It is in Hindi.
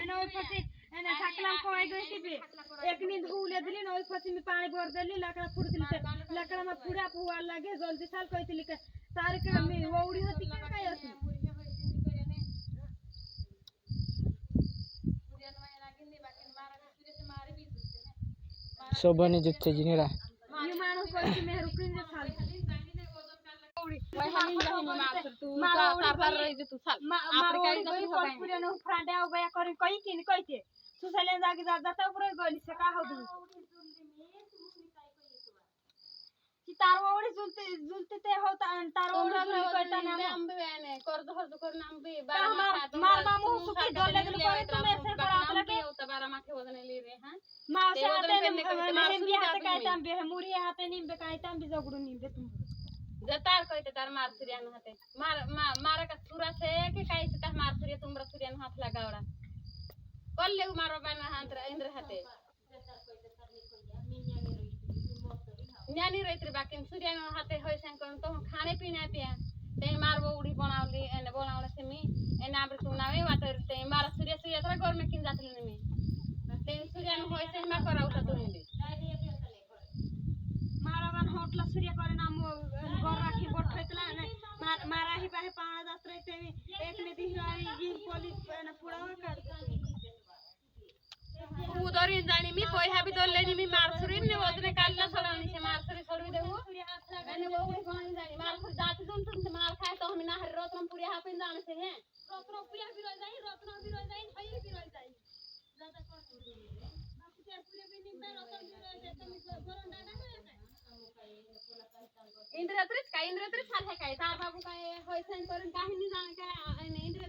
एने ओइ फसी एने ढकला को आई गई थी एक नींद हुले दिली न ओइ फसी में पानी भर देली लकड़ा फुड़ दिली लकड़ा में पूरा पुआ लगे जल्दी साल कहतली के सारे के में वौड़ी होती के काय होती शोभनी जुत्ते जिनेरा ये मानो कोई में रुकिन जे साल मारो कोई पूरे न फ्रांडे आ गया कर कहीं किन कहते सुसले जाके जाता पूरे गली से का हो दू कि तारवाड़ी झुलते झुलते ते होता तारवाड़ी कहता ना हम बेने कर दो कर नाम बे मार मामू सुखी डोले दिल करे तुम ऐसे करा लगे तो 12 माथे वजन ले रे हां मां से आते हम भी हाथ कहता हम बे मुरी हाथ नीम बे कहता हम भी जगड़ू नीम बे तुम जतार कहते तार मार सूर्यन हाथे मार का सूरा से के काई से तार मार सूर्य तुमरा सूर्यन हाथ लगावड़ा कल ले मारो बन हाथ इंद्र हाथे न्यानी रहित बाकी सूर्यन हाथे होय संकन तो खाने पीने पिया ते मार वो उड़ी बनावली एने बनावले से मी एना आबर तू नावे वाटर ते मार सूर्य सूर्य तरा घर में किन जातली ने मी ते सूर्यन होय से मा कराउता तू मी मारावन होटला सूर्य करे नाम घर राखी बैठतला मारा ही बाहे पाना जात रहते एक ने दिहाई जी पुलिस ने पुरावा कर उधर जानी मी पोहा भी दोले नी मी मारसुरी ने ओदने कालला सलानी से मारसुरी छोड़ी देहु मैंने वो भी कोन जानी मारसुरी जाति तुम से मार खाए तो हम ना हर रत्न पूरी हापिन जाने से हैं रत्न पूरी भी रह जाई रत्न भी रह जाई खई भी रह जाई ज्यादा कर बाकी के पूरे भी नी में रत्न भी रह जाए तो मी गरम डाना है इंद्रत्रिस साल है काय तार बाबू काय होय सन करून काही नाही जाण काय इंद्र